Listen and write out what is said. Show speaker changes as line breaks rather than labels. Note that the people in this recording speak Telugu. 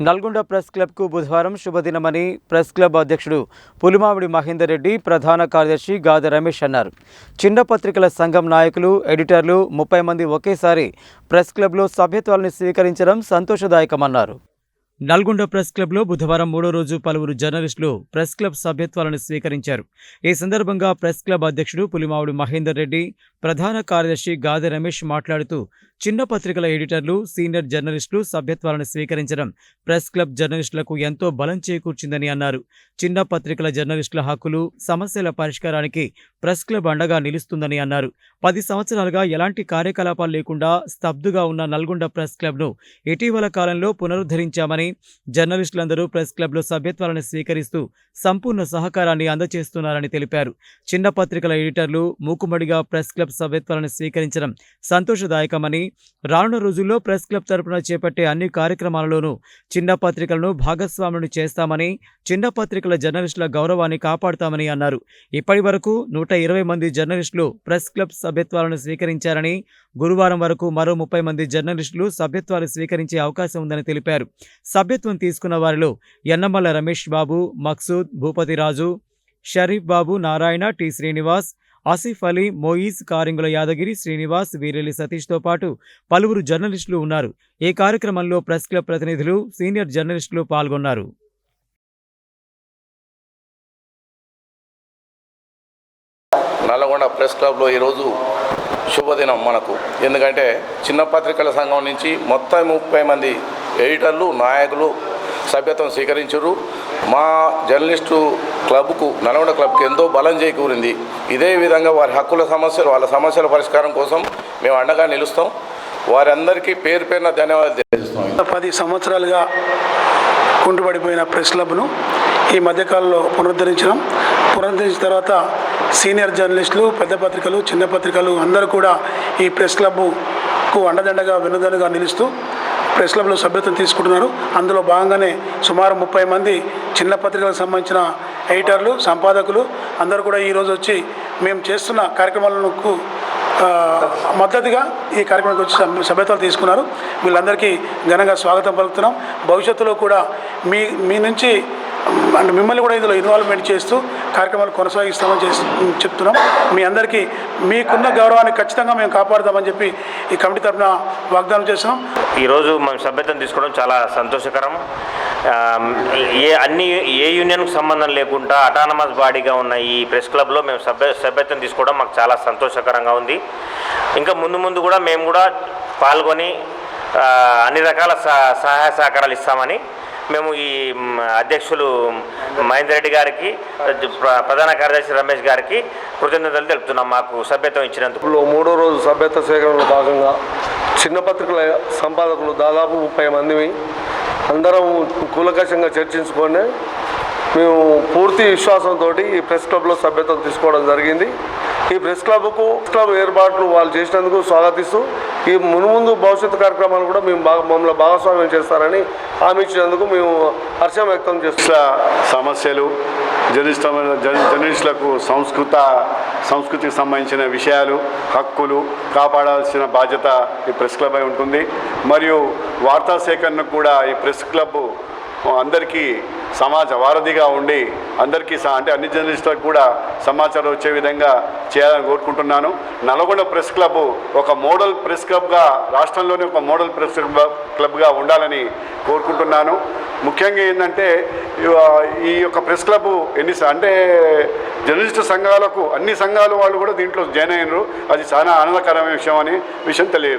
నల్గొండ ప్రెస్ క్లబ్కు బుధవారం శుభదినమని ప్రెస్ క్లబ్ అధ్యక్షుడు పులిమామిడి మహేందర్ రెడ్డి, ప్రధాన కార్యదర్శి గాదె రమేష్ అన్నారు. చిన్న పత్రికల సంఘం నాయకులు, ఎడిటర్లు 30 మంది ఒకేసారి ప్రెస్ క్లబ్లో సభ్యత్వాలను స్వీకరించడం సంతోషదాయకమన్నారు. నల్గొండ ప్రెస్ క్లబ్లో బుధవారం 3వ రోజు పలువురు జర్నలిస్టులు ప్రెస్ క్లబ్ సభ్యత్వాలను స్వీకరించారు. ఈ సందర్భంగా ప్రెస్ క్లబ్ అధ్యక్షుడు పులిమామిడి మహేందర్ రెడ్డి, ప్రధాన కార్యదర్శి గాదె రమేష్ మాట్లాడుతూ చిన్న పత్రికల ఎడిటర్లు, సీనియర్ జర్నలిస్టులు సభ్యత్వాలను స్వీకరించడం ప్రెస్ క్లబ్ జర్నలిస్టులకు ఎంతో బలం చేకూర్చిందని అన్నారు. చిన్న పత్రికల జర్నలిస్టుల హక్కులు, సమస్యల పరిష్కారానికి ప్రెస్ క్లబ్ అండగా నిలుస్తుందని అన్నారు. 10 సంవత్సరాలుగా ఎలాంటి కార్యకలాపాలు లేకుండా స్తబ్దుగా ఉన్న నల్గొండ ప్రెస్ క్లబ్ను ఇటీవల కాలంలో పునరుద్ధరించామని, జర్నలిస్టులందరూ ప్రెస్ క్లబ్లో సభ్యత్వాలను స్వీకరిస్తూ సంపూర్ణ సహకారాన్ని అందజేస్తున్నారని తెలిపారు. చిన్న పత్రికల ఎడిటర్లు మూకుమ్మడిగా ప్రెస్ క్లబ్ సభ్యత్వాలను స్వీకరించడం సంతోషదాయకమని, రానున్న రోజుల్లో ప్రెస్ క్లబ్ తరపున చేపట్టే అన్ని కార్యక్రమాలలోనూ చిన్న పత్రికలను భాగస్వాములను చేస్తామని, చిన్న పత్రికల జర్నలిస్టుల గౌరవాన్ని కాపాడుతామని అన్నారు. ఇప్పటి వరకు 120 మంది జర్నలిస్టులు ప్రెస్ క్లబ్ సభ్యత్వాలను స్వీకరించారని, గురువారం వరకు మరో 30 మంది జర్నలిస్టులు సభ్యత్వాలు స్వీకరించే అవకాశం ఉందని తెలిపారు. సభ్యత్వం తీసుకున్న వారిలో యన్నమల్ల రమేష్ బాబు, మక్సూద్, భూపతి రాజు, షరీఫ్ బాబు, నారాయణ, టి శ్రీనివాస్, ఆసిఫ్ అలీ, మోయిజ్, కారింగుల యాదగిరి, శ్రీనివాస్, వీరెల్లి సతీష్తో పాటు పలువురు జర్నలిస్టులు ఉన్నారు. ఈ కార్యక్రమంలో ప్రెస్ క్లబ్ ప్రతినిధులు, సీనియర్ జర్నలిస్టులు పాల్గొన్నారు.
నల్గొండ ప్రెస్ క్లబ్లో ఈరోజు శుభదినం మనకు. ఎందుకంటే చిన్న పత్రికల సంఘం నుంచి మొత్తం 30 మంది ఎడిటర్లు, నాయకులు సభ్యత్వం స్వీకరించారు. మా జర్నలిస్టు క్లబ్కు, నల్గొండ క్లబ్కి ఎంతో బలం చేకూరింది. ఇదే విధంగా వారి హక్కుల సమస్యలు, వాళ్ళ సమస్యల పరిష్కారం కోసం మేము అండగా నిలుస్తాం. వారందరికీ పేరు పేరున ధన్యవాదాలు తెలియజేస్తాం.
10 సంవత్సరాలుగా కుంటుపడిపోయిన ప్రెస్ క్లబ్ను ఈ మధ్యకాలంలో పునరుద్ధరించిన తర్వాత సీనియర్ జర్నలిస్టులు, పెద్ద పత్రికలు, చిన్న పత్రికలు అందరూ కూడా ఈ ప్రెస్ క్లబ్కు అండదండగా, వెన్నుదన్నుగా నిలుస్తూ ప్రెస్ క్లబ్లో సభ్యత్వం తీసుకుంటున్నారు. అందులో భాగంగానే సుమారు 30 మంది చిన్న పత్రికలకు సంబంధించిన ఎడిటర్లు, సంపాదకులు అందరూ కూడా ఈరోజు వచ్చి మేము చేస్తున్న కార్యక్రమాలకు మద్దతుగా ఈ కార్యక్రమానికి వచ్చి సభ్యత్వాలు తీసుకున్నారు. వీళ్ళందరికీ ఘనంగా స్వాగతం పలుకుతున్నాం. భవిష్యత్తులో కూడా మీ నుంచి అంటే మిమ్మల్ని కూడా ఇందులో ఇన్వాల్వ్మెంట్ చేస్తూ కార్యక్రమాలు కొనసాగిస్తామని చెప్తున్నాం. మీ అందరికీ మీకున్న గౌరవాన్ని ఖచ్చితంగా మేము కాపాడుతామని చెప్పి ఈ కమిటీ తరఫున వాగ్దానం చేస్తున్నాం.
ఈరోజు మేము సభ్యత్వం తీసుకోవడం చాలా సంతోషకరం. ఏ యూనియన్కు సంబంధం లేకుండా అటానమస్ బాడీగా ఉన్న ఈ ప్రెస్ క్లబ్లో మేము సభ్యత్వం తీసుకోవడం మాకు చాలా సంతోషకరంగా ఉంది. ఇంకా ముందు కూడా మేము కూడా పాల్గొని అన్ని రకాల సహాయ సహకారాలు ఇస్తామని మేము ఈ అధ్యక్షులు మహేందర్ రెడ్డి గారికి, ప్రధాన కార్యదర్శి రమేష్ గారికి కృతజ్ఞతలు తెలుపుతున్నాం మాకు సభ్యత్వం ఇచ్చినందుకు.
3వ రోజు సభ్యత్వ సేకరణలో భాగంగా చిన్న పత్రికల సంపాదకులు దాదాపు 30 మందిని అందరం కూలంకషంగా చర్చించుకొని మేము పూర్తి విశ్వాసంతో ఈ ప్రెస్ క్లబ్లో సభ్యత్వం తీసుకోవడం జరిగింది. ఈ ప్రెస్ క్లబ్ ఏర్పాట్లు వాళ్ళు చేసినందుకు స్వాగతిస్తూ ఈ మున్ముందు భవిష్యత్తు కార్యక్రమాలు కూడా మమ్మల్ని భాగస్వామ్యం చేస్తారని హామీ ఇచ్చినందుకు మేము హర్షం వ్యక్తం చేస్తున్నాం.
సమస్యలు, జర్నలిస్టులకు సంస్కృతికి సంబంధించిన విషయాలు, హక్కులు కాపాడాల్సిన బాధ్యత ఈ ప్రెస్ క్లబ్ అయి ఉంటుంది. మరియు వార్తా సేకరణకు కూడా ఈ ప్రెస్ క్లబ్ అందరికీ సమాజ వారధిగా ఉండి అందరికీ అంటే అన్ని జర్నలిస్టులకు కూడా సమాచారం వచ్చే విధంగా చేయాలని కోరుకుంటున్నాను. నల్గొండ ప్రెస్ క్లబ్ ఒక మోడల్ ప్రెస్ క్లబ్గా, రాష్ట్రంలోనే ఒక మోడల్ ప్రెస్ క్లబ్గా ఉండాలని కోరుకుంటున్నాను. ముఖ్యంగా ఏంటంటే ఈ యొక్క ప్రెస్ క్లబ్ అంటే జర్నలిస్టు సంఘాలకు, అన్ని సంఘాల వాళ్ళు కూడా దీంట్లో జాయిన్ అయినారు. అది చాలా ఆనందకరమైన విషయం తెలియదు.